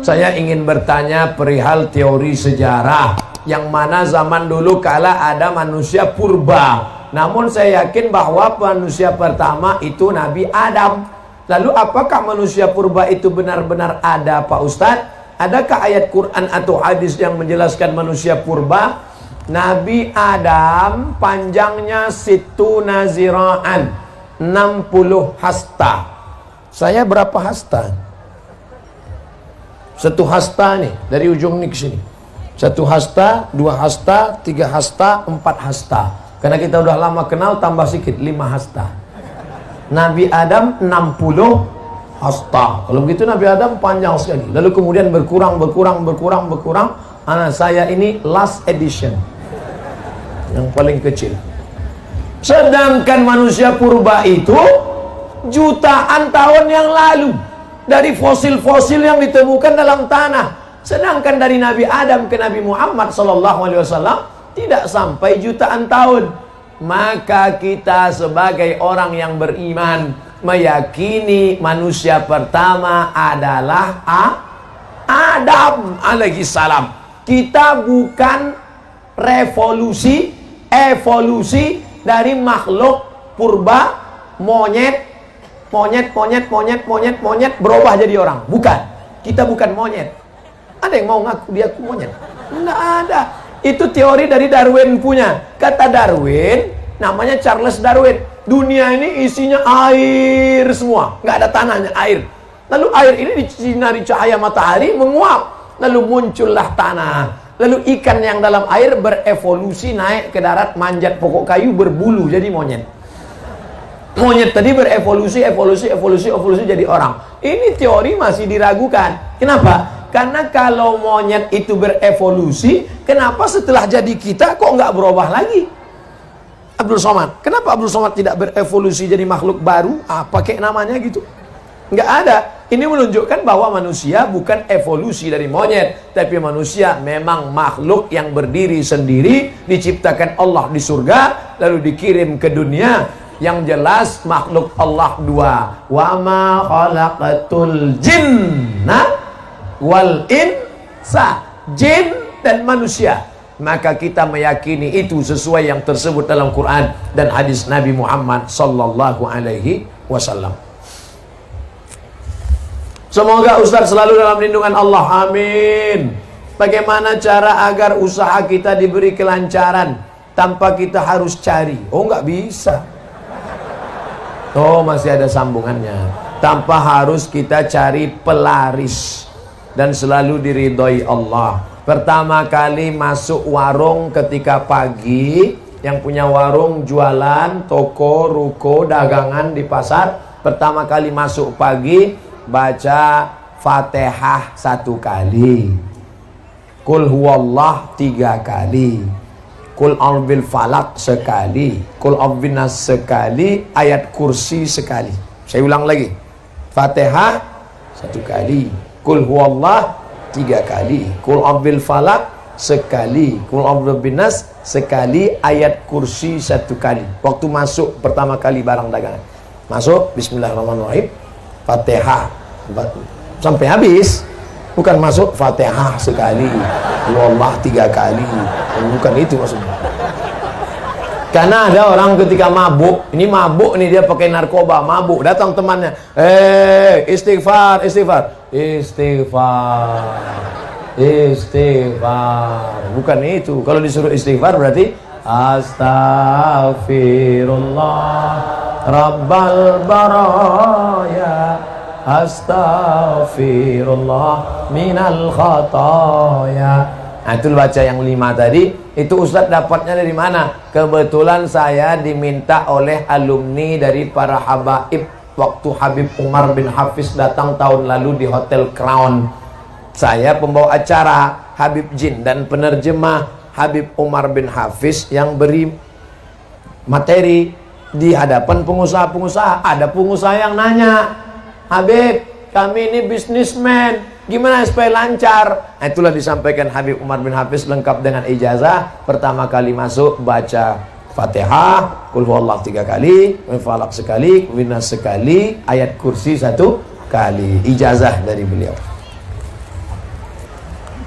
Saya ingin bertanya perihal teori sejarah, yang mana zaman dulu kala ada manusia purba. Namun saya yakin bahwa manusia pertama itu Nabi Adam. Lalu apakah manusia purba itu benar-benar ada, Pak Ustadz? Adakah ayat Quran atau hadis yang menjelaskan manusia purba? Nabi Adam panjangnya situna zira'an, 60 hasta. Saya berapa hasta? Satu hasta nih, dari ujung nih ke sini. Satu hasta, 2 hasta, 3 hasta, 4 hasta. Karena kita udah lama kenal, tambah sedikit, 5 hasta. Nabi Adam 60 hasta. Kalau begitu Nabi Adam panjang sekali. Lalu kemudian berkurang. Anak saya ini last edition, yang paling kecil. Sedangkan manusia purba itu jutaan tahun yang lalu, dari fosil-fosil yang ditemukan dalam tanah. Sedangkan dari Nabi Adam ke Nabi Muhammad SAW tidak sampai jutaan tahun. Maka kita sebagai orang yang beriman meyakini manusia pertama adalah Adam alaihi salam. Kita bukan evolusi dari makhluk purba, monyet berubah jadi orang. Bukan. Kita bukan monyet. Ada yang mau ngaku dia monyet? Enggak ada. Itu teori dari Darwin punya. Kata Darwin, namanya Charles Darwin, dunia ini isinya air semua, nggak ada tanahnya, air. Lalu air ini disinari cahaya matahari menguap, lalu muncullah tanah. Lalu ikan yang dalam air berevolusi naik ke darat, manjat pokok kayu, berbulu jadi monyet. Monyet tadi berevolusi jadi orang. Ini teori masih diragukan. Kenapa? Karena kalau monyet itu berevolusi, kenapa setelah jadi kita kok nggak berubah lagi? Abdul Somad, kenapa Abdul Somad tidak berevolusi jadi makhluk baru? Pakai namanya gitu? Nggak ada. Ini menunjukkan bahwa manusia bukan evolusi dari monyet, tapi manusia memang makhluk yang berdiri sendiri, diciptakan Allah di surga, lalu dikirim ke dunia. Yang jelas makhluk Allah 2. Wa ma khalaqatul jinna wal insa, jin dan manusia. Maka kita meyakini itu sesuai yang tersebut dalam Quran dan hadis Nabi Muhammad sallallahu alaihi wasallam. Semoga Ustaz selalu dalam lindungan Allah, amin. Bagaimana cara agar usaha kita diberi kelancaran tanpa kita harus cari? Oh, nggak bisa. Oh, masih ada sambungannya. Tanpa harus kita cari pelaris, dan selalu diridhoi Allah. Pertama kali masuk warung ketika pagi, yang punya warung jualan, toko, ruko, dagangan di pasar, pertama kali masuk pagi baca Fatihah 1 kali, Qul huwallah 3 kali, Qul a'udzubil falaq sekali, Qul a'udzubin nas sekali, ayat kursi sekali. Saya ulang lagi. Fatihah 1 kali, Qul huwallah 3 kali, Qul a'udzubil falaq sekali, Qul a'udzubin nas sekali, ayat kursi 1 kali. Waktu masuk pertama kali barang dagangan. Masuk bismillahirrahmanirrahim, Fatihah sampai habis. Bukan masuk Fatihah sekali, Wallah 3 kali. Bukan itu maksudnya. Karena ada orang ketika mabuk, ini mabuk nih, dia pakai narkoba, mabuk, datang temannya, istighfar. Bukan itu. Kalau disuruh istighfar berarti Astaghfirullah Rabbal baraya, Astaghfirullah minal khataya. Nah, itu baca yang 5 tadi. Itu Ustadz dapatnya dari mana? Kebetulan saya diminta oleh alumni dari para habaib waktu Habib Umar bin Hafiz datang tahun lalu di Hotel Crown. Saya pembawa acara Habib Jin dan penerjemah Habib Umar bin Hafiz yang beri materi di hadapan pengusaha-pengusaha. Ada pengusaha yang nanya, Habib, kami ini bisnismen, gimana supaya lancar? Nah, itulah disampaikan Habib Umar bin Hafiz lengkap dengan ijazah. Pertama kali masuk baca Fatihah, Qul huwallahu 3 kali, Falaq sekali, Winas sekali, ayat kursi 1 kali. Ijazah dari beliau.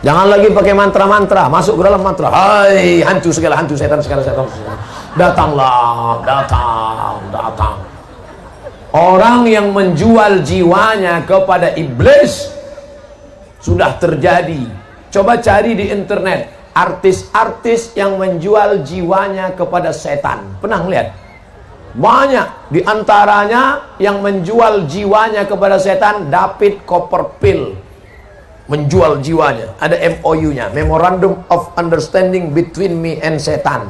Jangan lagi pakai mantra-mantra, masuk ke dalam mantra. Hai, hantu segala hantu, setan segala setan. Datanglah, datang. Orang yang menjual jiwanya kepada iblis sudah terjadi. Coba cari di internet artis-artis yang menjual jiwanya kepada setan. Pernah lihat? Banyak di antaranya yang menjual jiwanya kepada setan. David Copperfield menjual jiwanya. Ada MOU-nya, Memorandum of Understanding Between Me and Satan.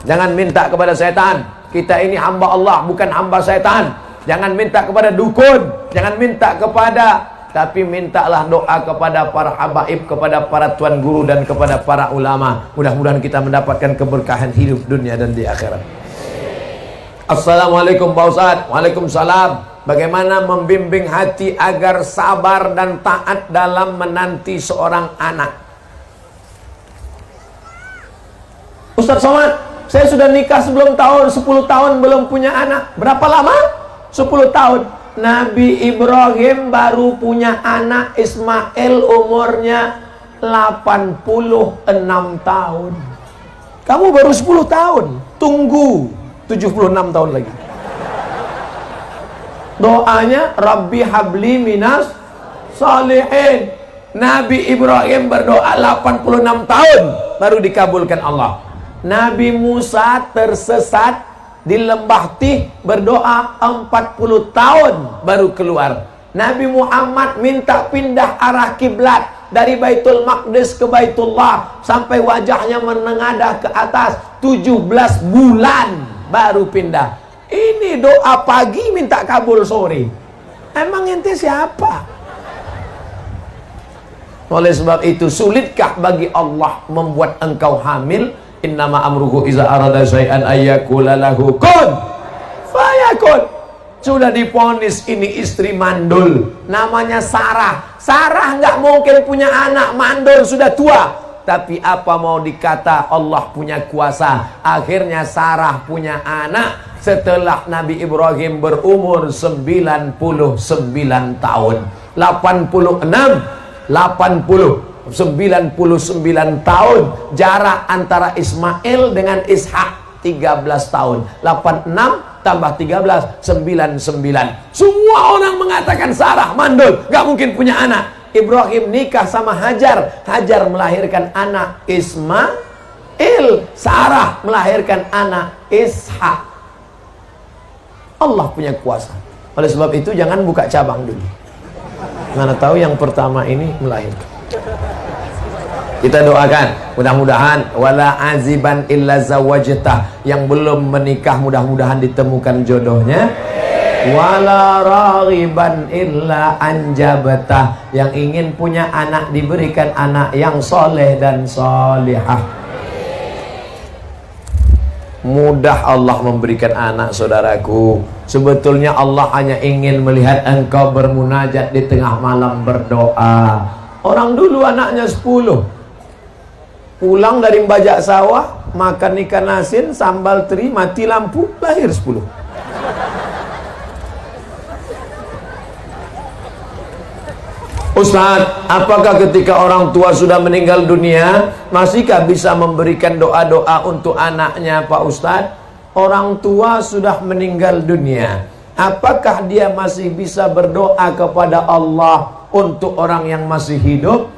Jangan minta kepada setan. Kita ini hamba Allah, bukan hamba setan. Jangan minta kepada dukun, jangan minta kepada, tapi mintalah doa kepada para habaib, kepada para tuan guru dan kepada para ulama. Mudah-mudahan kita mendapatkan keberkahan hidup dunia dan di akhirat. Assalamualaikum Pak Ustadz. Waalaikumsalam. Bagaimana membimbing hati agar sabar dan taat dalam menanti seorang anak? Ustadz Somad, saya sudah nikah sebelum tahun 10 tahun belum punya anak. Berapa lama? 10 tahun. Nabi Ibrahim baru punya anak Ismail, umurnya 86 tahun. Kamu baru 10 tahun. Tunggu 76 tahun lagi. Doanya Rabbi habli minas salihin. Nabi Ibrahim berdoa 86 tahun baru dikabulkan Allah. Nabi Musa tersesat di lembah Tih, berdoa 40 tahun baru keluar. Nabi Muhammad minta pindah arah kiblat dari Baitul Maqdis ke Baitullah sampai wajahnya menengadah ke atas, 17 bulan baru pindah. Ini doa pagi minta kabul sore. Emang ente siapa? Oleh sebab itu, sulitkah bagi Allah membuat engkau hamil? Innama amruhu iza arada syai'an ayyakula lahu kun fayakun. Sudah diponis ini istri mandul, namanya Sarah. Sarah nggak mungkin punya anak, mandul, sudah tua. Tapi apa mau dikata, Allah punya kuasa. Akhirnya Sarah punya anak setelah Nabi Ibrahim berumur 99 tahun. 99 tahun jarak antara Ismail dengan Ishak, 13 tahun. 86 tambah 13, 99. Semua orang mengatakan Sarah mandul, gak mungkin punya anak. Ibrahim nikah sama Hajar, Hajar melahirkan anak Ismail, Sarah melahirkan anak Ishak. Allah punya kuasa. Oleh sebab itu jangan buka cabang dulu. Mana tahu yang pertama ini melahirkan. Kita doakan, mudah-mudahan wala aziban illa zawajtah, yang belum menikah mudah-mudahan ditemukan jodohnya. Wala raghiban illa anjabtah, yang ingin punya anak diberikan anak yang soleh dan solihah. Mudah Allah memberikan anak, saudaraku. Sebetulnya Allah hanya ingin melihat engkau bermunajat di tengah malam berdoa. Orang dulu anaknya 10, pulang dari bajak sawah, makan ikan asin, sambal teri, mati lampu, lahir 10. Ustaz, apakah ketika orang tua sudah meninggal dunia, masihkah bisa memberikan doa-doa untuk anaknya, Pak Ustaz? Orang tua sudah meninggal dunia, apakah dia masih bisa berdoa kepada Allah untuk orang yang masih hidup?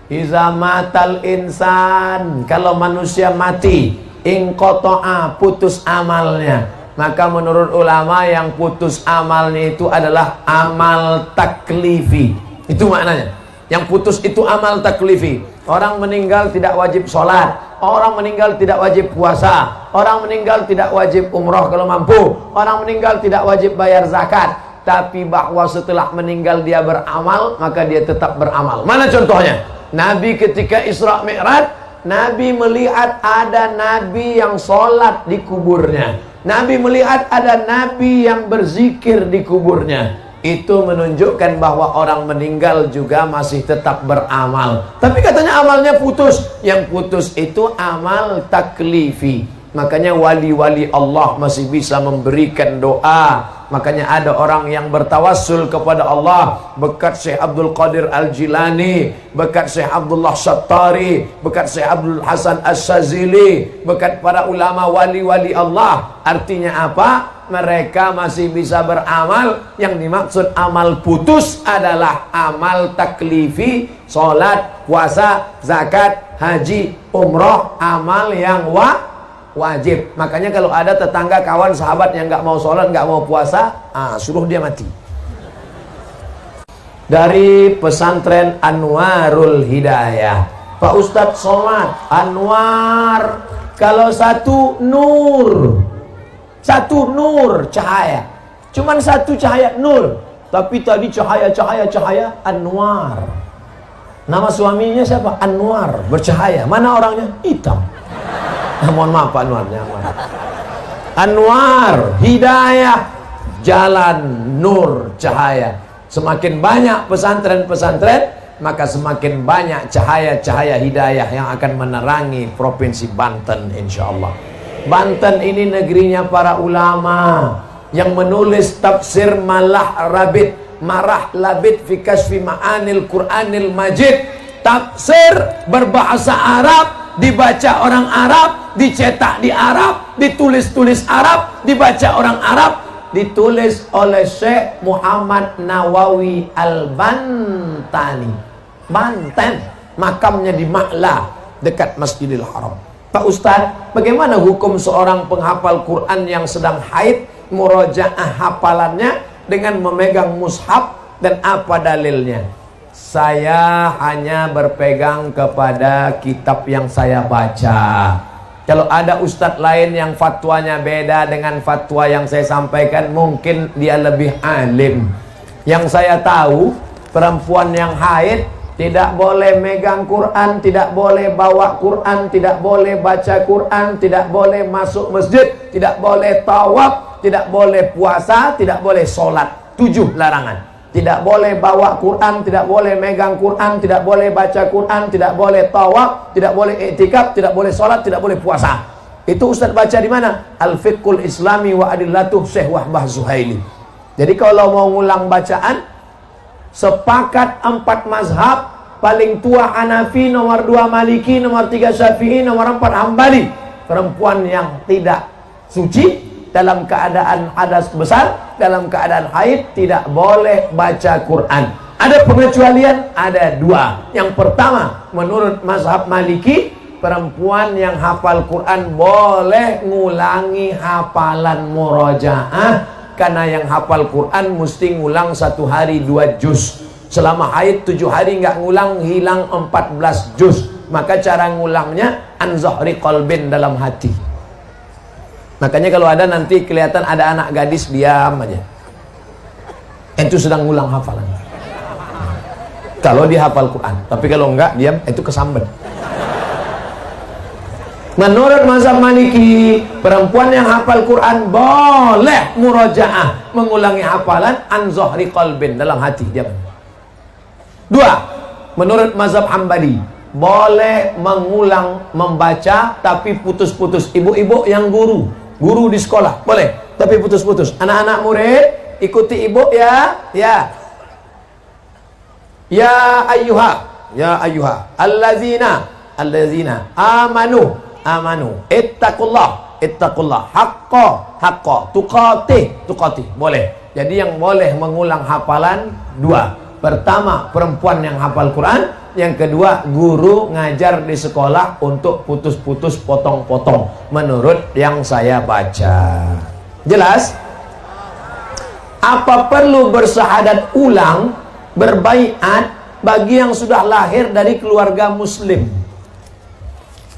Iza matal insan, kalau manusia mati, inqoto'a, putus amalnya. Maka menurut ulama yang putus amalnya itu adalah amal taklifi. Itu maknanya. Yang putus itu amal taklifi. Orang meninggal tidak wajib sholat, orang meninggal tidak wajib puasa, orang meninggal tidak wajib umroh kalau mampu, orang meninggal tidak wajib bayar zakat. Tapi bahwa setelah meninggal dia beramal, maka dia tetap beramal. Mana contohnya? Nabi ketika Isra Mi'raj, Nabi melihat ada Nabi yang sholat di kuburnya. Nabi melihat ada Nabi yang berzikir di kuburnya. Itu menunjukkan bahwa orang meninggal juga masih tetap beramal. Tapi katanya amalnya putus. Yang putus itu amal taklifi. Makanya wali-wali Allah masih bisa memberikan doa Makanya ada orang yang bertawassul kepada Allah berkat Syekh Abdul Qadir Al-Jilani, berkat Syekh Abdullah Syattari, berkat Syekh Abdul Hasan As-Sazili, berkat para ulama wali-wali Allah. Artinya apa? Mereka masih bisa beramal. Yang dimaksud amal putus adalah amal taklifi, sholat, puasa, zakat, haji, umroh, amal yang wajib. Makanya kalau ada tetangga, kawan, sahabat yang nggak mau sholat, nggak mau puasa, suruh dia mati. Dari pesantren Anwarul Hidayah, Pak Ustadz Somad, Anwar, kalau satu nur, satu nur cahaya, cuman satu cahaya nur, tapi tadi cahaya Anwar. Nama suaminya siapa? Anwar, bercahaya. Mana orangnya? Hitam. Mohon maaf Pak Anwarnya. Anwar, hidayah, jalan, nur, cahaya. Semakin banyak pesantren-pesantren, maka semakin banyak cahaya-cahaya hidayah yang akan menerangi provinsi Banten, insya Allah. Banten ini negerinya para ulama yang menulis tafsir Marah Labid fi Kasfi Ma'anil Qur'anil Majid. Tafsir berbahasa Arab, dibaca orang Arab, dicetak di Arab, ditulis Arab, dibaca orang Arab, ditulis oleh Syekh Muhammad Nawawi Al-Bantani, Banten, makamnya di Ma'la dekat Masjidil Haram. Pak Ustadz, bagaimana hukum seorang penghafal Quran yang sedang haid, murojaah hafalannya dengan memegang mushaf, dan apa dalilnya? Saya hanya berpegang kepada kitab yang saya baca. Kalau ada ustadz lain yang fatwanya beda dengan fatwa yang saya sampaikan, mungkin dia lebih alim. Yang saya tahu, perempuan yang haid tidak boleh megang Quran, tidak boleh bawa Quran, tidak boleh baca Quran, tidak boleh masuk masjid, tidak boleh tawaf, tidak boleh puasa, tidak boleh sholat. 7 larangan. Tidak boleh bawa Quran, tidak boleh megang Quran, tidak boleh baca Quran, tidak boleh tawaf, tidak boleh i'tikaf, tidak boleh sholat, tidak boleh puasa. Itu Ustaz baca di mana? Al-Fiqhul Islami wa Adillatuh Syekh Wahbah Zuhaili. Jadi kalau mau ngulang bacaan, sepakat 4 mazhab, paling tua Hanafi, nomor 2 Maliki, nomor 3 Syafi'i, nomor 4 Hambali. Perempuan yang tidak suci, dalam keadaan hadas besar, dalam keadaan haid, tidak boleh baca Quran. Ada pengecualian? Ada 2. Yang pertama, menurut mazhab Maliki, perempuan yang hafal Quran boleh ngulangi hafalan murojaah, karena yang hafal Quran mesti ngulang 1 hari 2 juz. Selama haid 7 hari nggak ngulang, hilang 14 juz. Maka cara ngulangnya an zahri qalbin, dalam hati. Makanya kalau ada nanti kelihatan ada anak gadis, diam aja, itu sedang ngulang hafalan. Kalau dia hafal Quran. Tapi kalau enggak, diam, itu kesambet. Menurut mazhab Maliki, perempuan yang hafal Quran boleh murojaah, mengulangi hafalan an zahri qalbin, dalam hati, diam. 2. Menurut mazhab Hambali, boleh mengulang membaca tapi putus-putus. Ibu-ibu yang guru di sekolah boleh, tapi putus-putus. Anak-anak murid ikuti ibu ya. Ya ayyuha allazina amanu ittaqullah haqqa tuqatih. Boleh. Jadi yang boleh mengulang hafalan 2. Pertama, perempuan yang hafal Quran. Yang kedua, guru ngajar di sekolah untuk putus-putus, potong-potong, menurut yang saya baca. Jelas? Apa perlu bersyahadat ulang, berbaiat bagi yang sudah lahir dari keluarga muslim?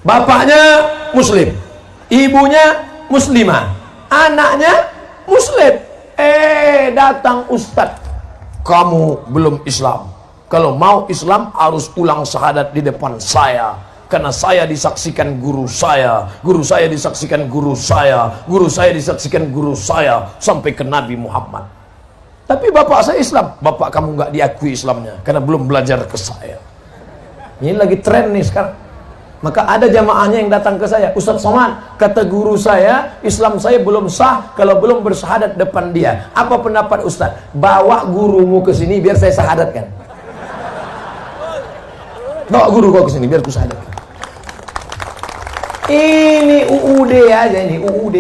Bapaknya muslim, ibunya muslimah, anaknya muslim. Datang ustadz, kamu belum Islam. Kalau mau Islam harus ulang syahadat di depan saya, karena saya disaksikan guru saya, guru saya disaksikan guru saya, guru saya disaksikan guru saya, sampai ke Nabi Muhammad. Tapi bapak saya Islam. Bapak kamu nggak diakui Islamnya karena belum belajar ke saya. Ini lagi tren nih sekarang. Maka ada jamaahnya yang datang ke saya, Ustaz Somad, kata guru saya, Islam saya belum sah kalau belum bersyahadat depan dia. Apa pendapat Ustaz? Bawa gurumu ke sini biar saya syahadatkan. Bawa guru kau ke sini biar ku syahadatkan. Ini UUD aja, ini UUD.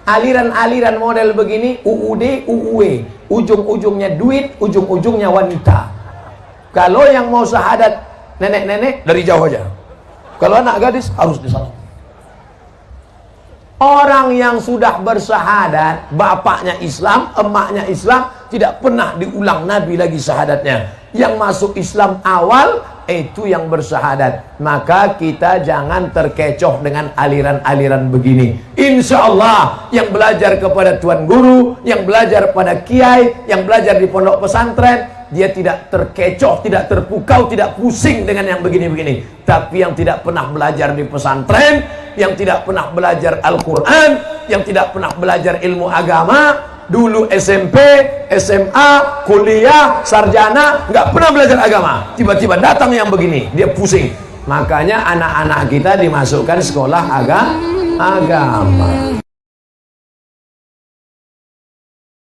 Aliran-aliran model begini, UUD, UUE. Ujung-ujungnya duit, ujung-ujungnya wanita. Kalau yang mau syahadat nenek-nenek, dari jauh aja. Kalau anak gadis harus di sana. Orang yang sudah bersyahadat, bapaknya Islam, emaknya Islam, tidak pernah diulang Nabi lagi syahadatnya. Yang masuk Islam awal, itu yang bersyahadat. Maka kita jangan terkecoh dengan aliran-aliran begini. Insya Allah, yang belajar kepada Tuan Guru, yang belajar pada Kiai, yang belajar di pondok pesantren, dia tidak terkecoh, tidak terpukau, tidak pusing dengan yang begini-begini. Tapi yang tidak pernah belajar di pesantren, yang tidak pernah belajar Al-Quran, yang tidak pernah belajar ilmu agama, dulu SMP, SMA, kuliah, sarjana, nggak pernah belajar agama, tiba-tiba datang yang begini, dia pusing. Makanya anak-anak kita dimasukkan sekolah agama.